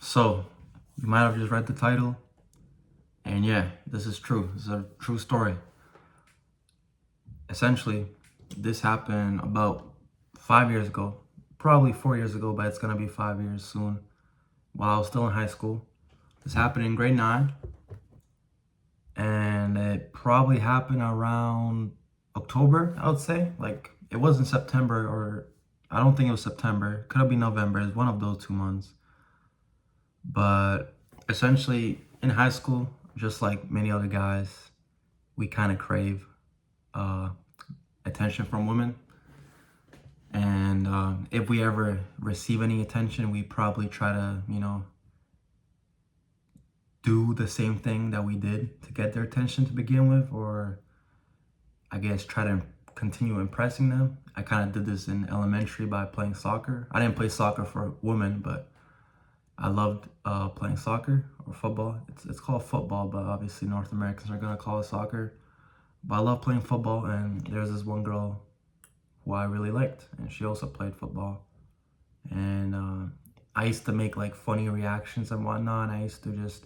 So, you might have just read the title, and yeah, this is true. This is a true story. Essentially, this happened about 5 years ago, probably 4 years ago, but it's gonna be 5 years soon, while I was still in high school. This happened in grade 9, and it probably happened around October, I would say. Like, it wasn't September, or I don't think it was September. Could have been November. It's one of those 2 months. But essentially, in high school, just like many other guys, we kind of crave uh, attention from women. And if we ever receive any attention, we probably try to, do the same thing that we did to get their attention to begin with, or I guess try to continue impressing them. I kind of did this in elementary by playing soccer. I didn't play soccer for women, but I loved playing soccer or football. It's called football, but obviously North Americans are gonna call it soccer. But I love playing football, and there's this one girl who I really liked, and she also played football. And I used to make like funny reactions and whatnot. I used to just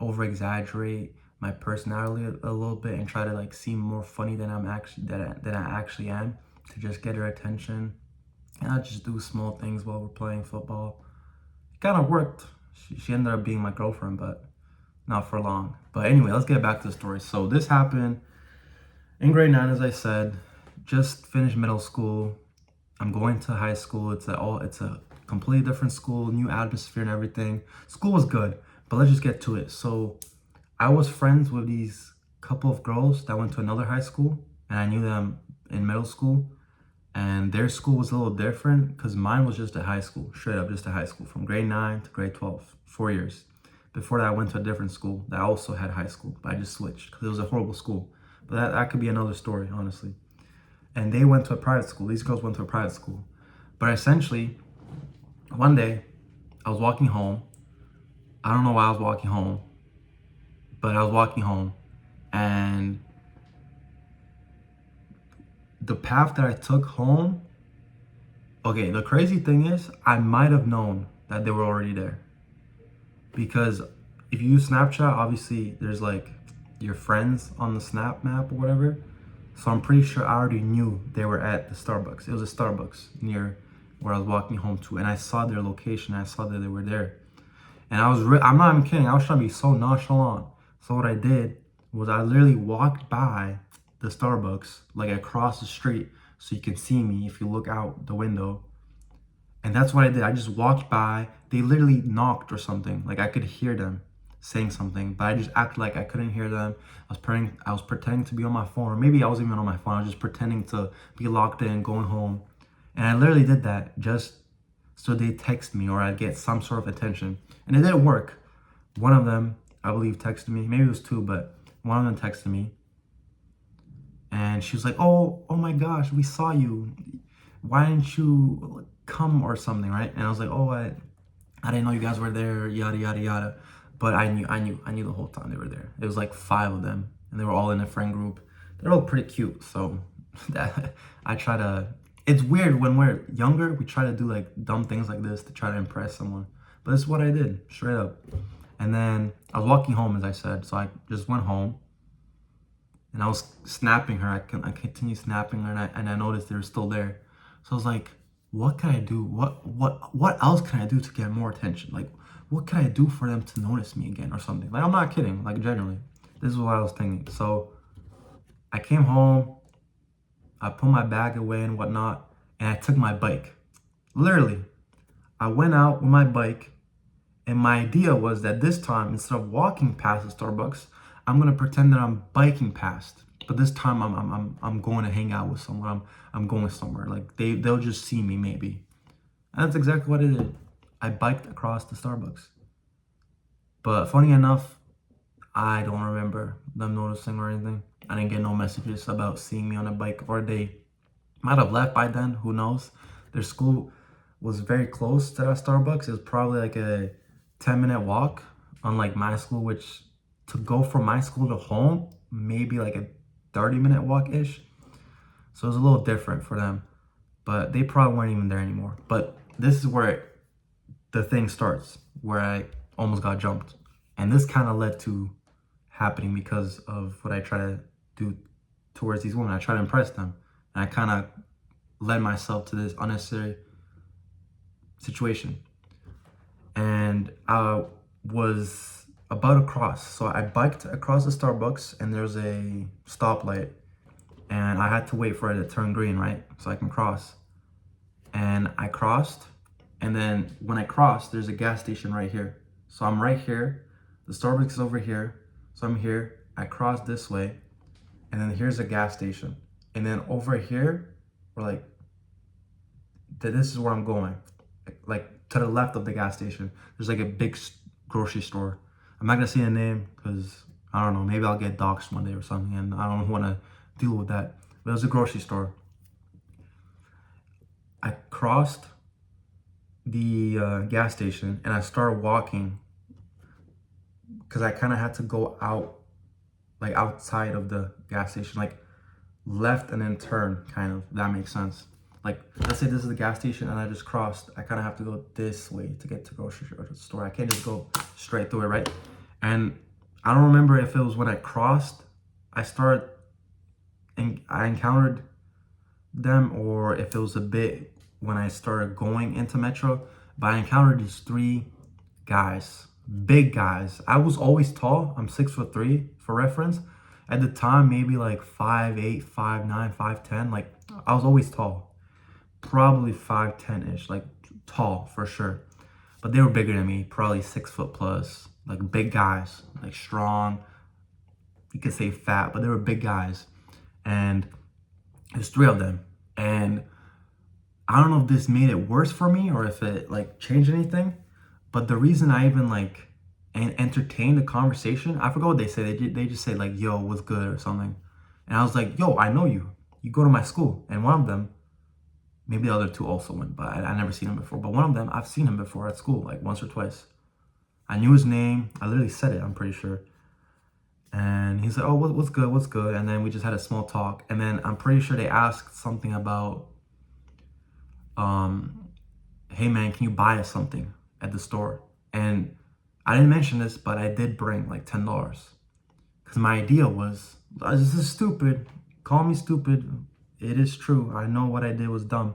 over exaggerate my personality a little bit and try to like seem more funny than I actually am, to just get her attention. And I just do small things while we're playing football. It kind of worked. She ended up being my girlfriend, but not for long. But anyway, let's get back to the story. So this happened in grade 9, as I said. Just finished middle school. I'm going to high school. It's a completely different school, new atmosphere and everything. School was good, but let's just get to it. So I was friends with these couple of girls that went to another high school, and I knew them in middle school. And their school was a little different because mine was just a high school, straight up just a high school, from grade 9 to grade 12, 4 years. Before that, I went to a different school that also had high school, but I just switched because it was a horrible school. But that could be another story, honestly. And they went to a private school. These girls went to a private school. But essentially, one day, I was walking home. I don't know why I was walking home, but I was walking home, and the path that I took home, okay, the crazy thing is, I might have known that they were already there. Because if you use Snapchat, obviously there's like your friends on the Snap map or whatever. So I'm pretty sure I already knew they were at the Starbucks. It was a Starbucks near where I was walking home to, and I saw their location. I saw that they were there, and I'm not even kidding. I was trying to be so nonchalant. So what I did was I literally walked by the Starbucks, like across the street, so you can see me if you look out the window. And that's what I did. I just walked by. They literally knocked or something. Like I could hear them saying something, but I just acted like I couldn't hear them. I was pretending to be on my phone, or maybe I wasn't even on my phone. I was just pretending to be locked in, going home. And I literally did that just so they text me or I'd get some sort of attention. And it didn't work. One of them, I believe, texted me. Maybe it was two, but one of them texted me. And she was like, oh my gosh, we saw you. Why didn't you come or something, right? And I was like, oh, I didn't know you guys were there, yada, yada, yada. But I knew the whole time they were there. It was like 5 of them, and they were all in a friend group. They're all pretty cute, so that I try to. It's weird when we're younger, we try to do like dumb things like this to try to impress someone. But this is what I did, straight up. And then I was walking home, as I said, so I just went home, and I was snapping her. I continued snapping her, and I noticed they were still there. So I was like, what can I do? What else can I do to get more attention? Like, what can I do for them to notice me again or something? Like, I'm not kidding, like genuinely. This is what I was thinking. So I came home, I put my bag away and whatnot, and I took my bike. Literally, I went out with my bike, and my idea was that this time, instead of walking past the Starbucks, I'm gonna pretend that I'm biking past. But this time I'm going to hang out with someone. I'm going somewhere. Like they'll just see me maybe. And that's exactly what I did. I biked across the Starbucks. But funny enough, I don't remember them noticing or anything. I didn't get no messages about seeing me on a bike, or they might have left by then, who knows. Their school was very close to that Starbucks. It was probably like a 10-minute walk, unlike my school, which to go from my school to home, maybe like a 30-minute walk-ish. So it was a little different for them, but they probably weren't even there anymore. But this is where the thing starts, where I almost got jumped. And this kind of led to happening because of what I try to do towards these women. I try to impress them. And I kind of led myself to this unnecessary situation. And I was about to cross. So I biked across the Starbucks and there's a stoplight. And I had to wait for it to turn green, right? So I can cross. And I crossed. And then when I crossed, there's a gas station right here. So I'm right here. The Starbucks is over here. So I'm here. I cross this way. And then here's a gas station. And then over here, we're like, this is where I'm going. Like to the left of the gas station, there's like a big grocery store. I'm not gonna say a name because I don't know, maybe I'll get doxxed one day or something and I don't wanna deal with that. But it was a grocery store. I crossed the gas station and I started walking because I kind of had to go out, like outside of the gas station, like left and then turn, kind of, if that makes sense. Like, let's say this is the gas station and I just crossed. I kind of have to go this way to get to the grocery store. I can't just go straight through it, right? And I don't remember if it was when I crossed, I encountered them, or if it was a bit when I started going into Metro. But I encountered these three guys, big guys. I was always tall. I'm 6'3" for reference. At the time, maybe like 5'8", 5'9", 5'10". Like I was always tall. Probably 5'10"-ish, like tall for sure. But they were bigger than me, probably 6 foot plus, like big guys, like strong. You could say fat, but they were big guys. And there's three of them. And I don't know if this made it worse for me or if it like changed anything. But the reason I even like entertained the conversation, I forgot what they said. They just say like, yo, what's good or something. And I was like, yo, I know you. You go to my school. And one of them, maybe the other two also went, but I never seen him before. But one of them, I've seen him before at school, like once or twice. I knew his name. I literally said it, I'm pretty sure. And he's like, oh, what's good, what's good? And then we just had a small talk. And then I'm pretty sure they asked something about, hey man, can you buy us something at the store? And I didn't mention this, but I did bring like $10. Because my idea was, this is stupid. Call me stupid. It is true. I know what I did was dumb.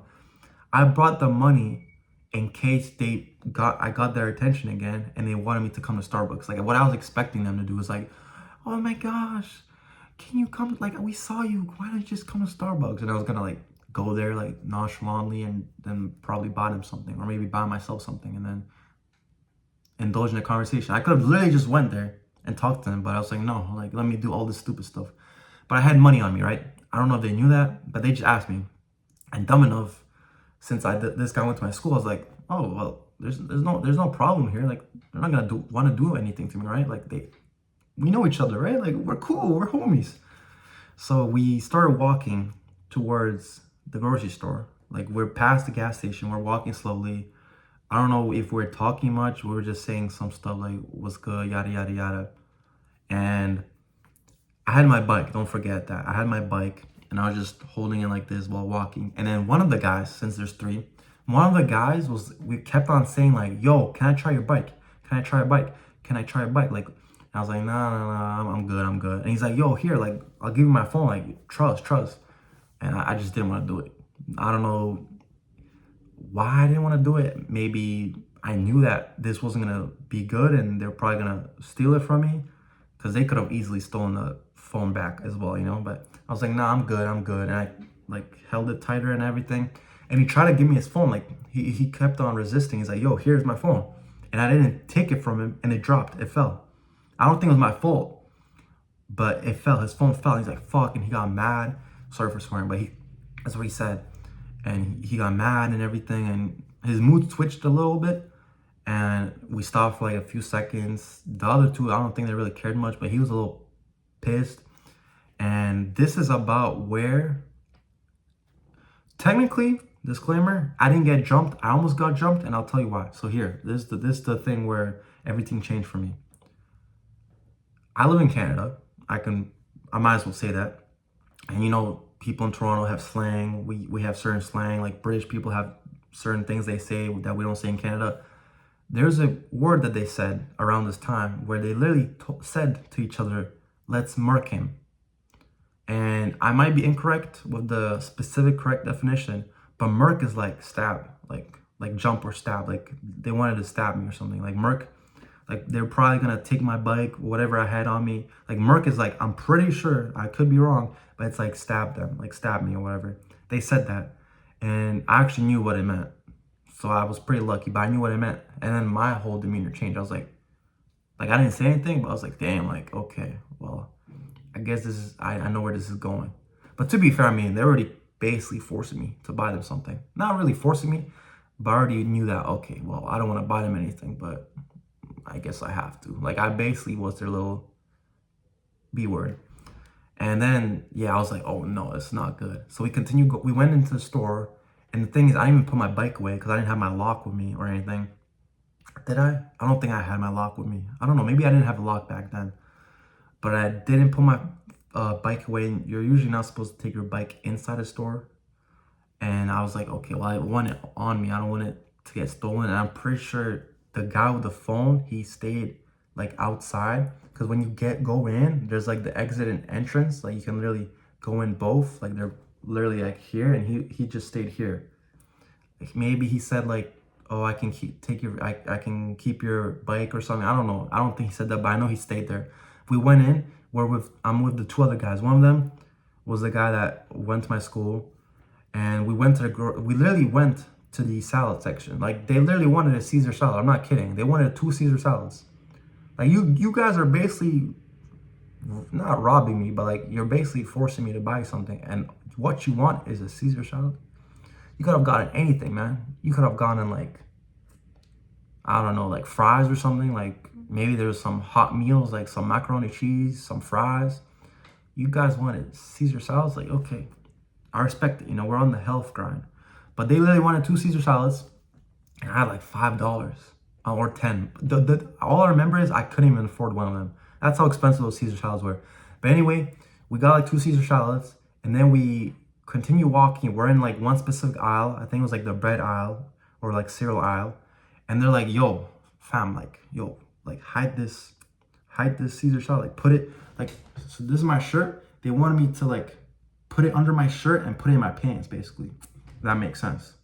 I brought the money in case I got their attention again and they wanted me to come to Starbucks. Like what I was expecting them to do was like, oh my gosh, can you come? Like we saw you. Why don't you just come to Starbucks? And I was gonna like go there like nonchalantly and then probably buy them something or maybe buy myself something and then indulge in a conversation. I could have literally just went there and talked to them, but I was like, no, like let me do all this stupid stuff. But I had money on me, right? I don't know if they knew that, but they just asked me. And dumb enough, since this guy went to my school, I was like, oh well, there's no problem here. Like they're not gonna want to do anything to me, right? Like we know each other, right? Like we're cool, we're homies. So we started walking towards the grocery store. Like we're past the gas station, we're walking slowly. I don't know if we're talking much. We were just saying some stuff like what's good, yada yada yada. And I had my bike, don't forget that. I had my bike and I was just holding it like this while walking. And then one of the guys, since there's three, one of the guys we kept on saying like, yo, can I try your bike? Can I try a bike? Can I try a bike? Like, I was like, nah, I'm good. And he's like, yo, here, like, I'll give you my phone, like, trust. And I just didn't want to do it. I don't know why I didn't want to do it. Maybe I knew that this wasn't going to be good and they're probably going to steal it from me because they could have easily stolen the phone back as well, you know? But I was like, nah, I'm good. And I like held it tighter and everything. And he tried to give me his phone. Like he kept on resisting. He's like, yo, here's my phone. And I didn't take it from him and it dropped. It fell. I don't think it was my fault, but it fell. His phone fell. He's like, fuck. And he got mad. Sorry for swearing, but that's what he said. And he got mad and everything. And his mood switched a little bit. And we stopped for like a few seconds. The other two, I don't think they really cared much, but he was a little pissed. And this is about where, technically, disclaimer, I didn't get jumped. I almost got jumped, and I'll tell you why. So here, this is the thing where everything changed for me. I live in Canada. I might as well say that. And you know, people in Toronto have slang. We have certain slang. Like British people have certain things they say that we don't say in Canada. There's a word that they said around this time where they literally said to each other, let's murk him. And I might be incorrect with the specific correct definition, but murk is like stab, like jump or stab. Like they wanted to stab me or something. Like murk, like they're probably gonna take my bike, whatever I had on me. Like murk is like, I'm pretty sure, I could be wrong, but it's like stab them, like stab me or whatever. They said that, and I actually knew what it meant. So I was pretty lucky, but I knew what it meant. And then my whole demeanor changed. I was like I didn't say anything, but I was like, damn, like, okay, well, I guess this is, I know where this is going. But to be fair, I mean, they're already basically forcing me to buy them something. Not really forcing me, but I already knew that, okay, well, I don't want to buy them anything, but I guess I have to. Like, I basically was their little B word. And then, yeah, I was like, oh no, it's not good. So we continued, we went into the store. And the thing is, I didn't even put my bike away because I didn't have my lock with me or anything. Did I? I don't think I had my lock with me. I don't know. Maybe I didn't have a lock back then. But I didn't put my bike away. You're usually not supposed to take your bike inside a store. And I was like, okay, well, I want it on me. I don't want it to get stolen. And I'm pretty sure the guy with the phone, he stayed like outside. Because when you go in, there's like the exit and entrance. Like you can literally go in both. Like they're literally like here. And he just stayed here. Like maybe he said like, oh, I can I can keep your bike or something. I don't know. I don't think he said that, but I know he stayed there. We went in. I'm with the two other guys. One of them was the guy that went to my school, and we literally went to the salad section. Like they literally wanted a Caesar salad. I'm not kidding. They wanted 2 Caesar salads. Like you guys are basically not robbing me, but like you're basically forcing me to buy something, and what you want is a Caesar salad. You could have gotten anything, man. You could have gotten like, I don't know, like fries or something. Like maybe there's some hot meals, like some macaroni cheese, some fries. You guys wanted Caesar salads? Like, okay, I respect it. You know, we're on the health grind. But they literally wanted 2 Caesar salads, and I had like $5 or 10. All I remember is I couldn't even afford one of them. That's how expensive those Caesar salads were. But anyway, we got like 2 Caesar salads, and then we continue walking. We're in like one specific aisle. I think it was like the bread aisle or like cereal aisle. And they're like, yo, fam, like, yo, like hide this Caesar salad. Like put it, like, so this is my shirt. They wanted me to like put it under my shirt and put it in my pants, basically. If that makes sense.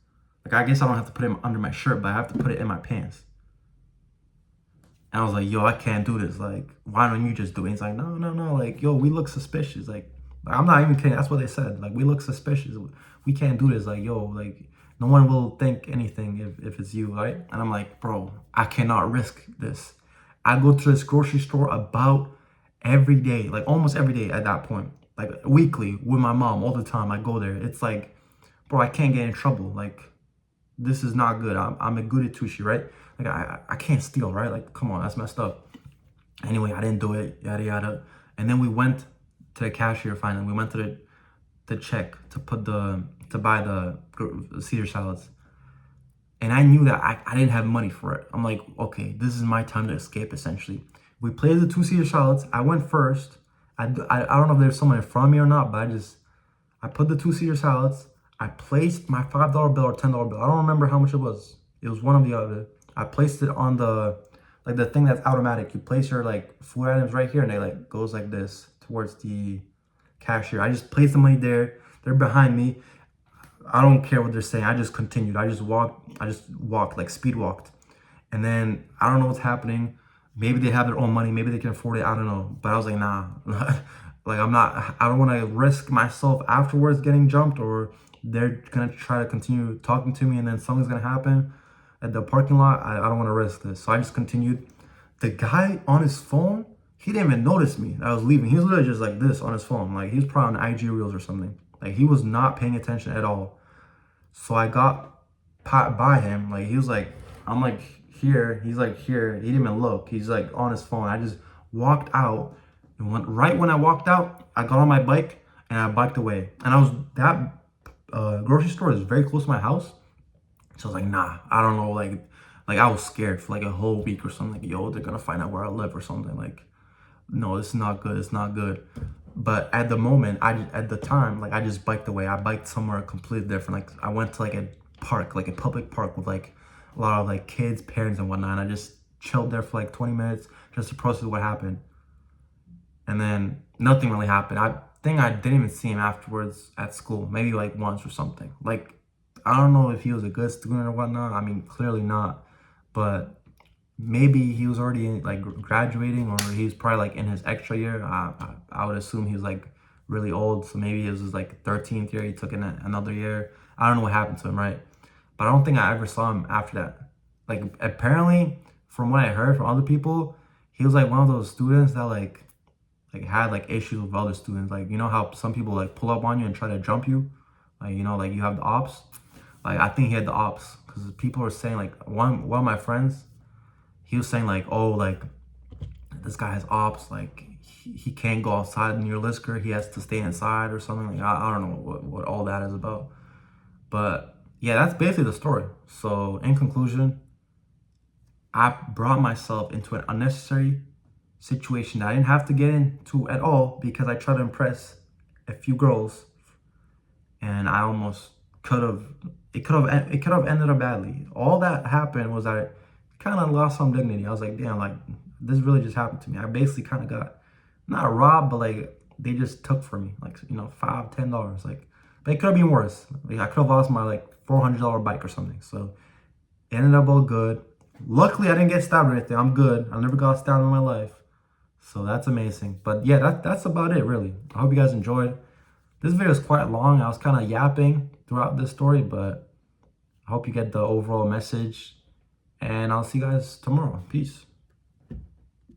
Like, I guess I don't have to put it under my shirt, but I have to put it in my pants. And I was like, yo, I can't do this. Like, why don't you just do it? He's like, no. Like, yo, we look suspicious. Like, I'm not even kidding. That's what they said. Like, we look suspicious. We can't do this. Like, yo, like, no one will think anything if it's you, right? And I'm like, bro, I cannot risk this. I go to this grocery store about every day, like almost every day at that point. Like weekly with my mom all the time. I go there. It's like, bro, I can't get in trouble. Like, this is not good. I'm a goody two-shoe, right? Like, I can't steal, right? Like, come on, that's messed up. Anyway, I didn't do it, yada, yada. And then we went to the cashier finally. We went to the check to buy the Caesar salads. And I knew that I didn't have money for it. I'm like, okay, this is my time to escape, essentially. We played the 2 Caesar salads. I went first. I don't know if there's someone in front of me or not, but I put the 2 Caesar salads. I placed my $5 bill or $10 bill. I don't remember how much it was. It was one of the other. I placed it on the thing that's automatic. You place your like food items right here, and they like goes like this towards the cashier. I just placed the money there. They're behind me. I don't care what they're saying. I just continued. I just walked, like speed walked. And then I don't know what's happening. Maybe they have their own money. Maybe they can afford it. I don't know. But I was like, nah. Like, I don't want to risk myself afterwards getting jumped, or they're going to try to continue talking to me and then something's going to happen at the parking lot. I don't want to risk this. So I just continued. The guy on his phone, he didn't even notice me. I was leaving. He was literally just like this on his phone. Like, he was probably on IG Reels or something. Like, he was not paying attention at all. So I got by him. Like, he was like, I'm like here. He's like here. He didn't even look. He's like on his phone. I just walked out. And right when I walked out, I got on my bike and I biked away. And that grocery store is very close to my house. So I was like, nah, I don't know. Like I was scared for like a whole week or something. Like, yo, they're going to find out where I live or something. Like, no, it's not good. It's not good. But at the moment, at the time, like, I just biked away. I biked somewhere completely different. Like, I went to like a park, like a public park with like a lot of like kids, parents, and whatnot. And I just chilled there for like 20 minutes just to process what happened. And then nothing really happened. I think I didn't even see him afterwards at school, maybe like once or something. Like, I don't know if he was a good student or whatnot. I mean, clearly not. But maybe he was already like graduating, or he's probably like in his extra year. I would assume he was like really old. So maybe it was his like 13th year. He took in another year. I don't know what happened to him, right? But I don't think I ever saw him after that. Like, apparently, from what I heard from other people, he was like one of those students that like had like issues with other students. Like, you know how some people like pull up on you and try to jump you, like, you know, like you have the ops. Like, I think he had the ops, because people were saying, like, one of my friends, he was saying like, oh, like, this guy has ops, like he can't go outside near Lisker, he has to stay inside or something. Like, I don't know what all that is about. But yeah, that's basically the story. So in conclusion, I brought myself into an unnecessary situation that I didn't have to get into at all, because I tried to impress a few girls, and I almost it could have ended up badly. All that happened was I kind of lost some dignity. I was like, damn, like, this really just happened to me. I basically kind of got not robbed, but like they just took from me, like, you know, $5-10. Like, but it could have been worse. Like, I could have lost my like $400 bike or something. So it ended up all good. Luckily, I didn't get stabbed or anything. I'm good. I never got stabbed in my life. So that's amazing. But yeah, that's about it, really. I hope you guys enjoyed. This video is quite long. I was kind of yapping throughout this story, but I hope you get the overall message. And I'll see you guys tomorrow. Peace.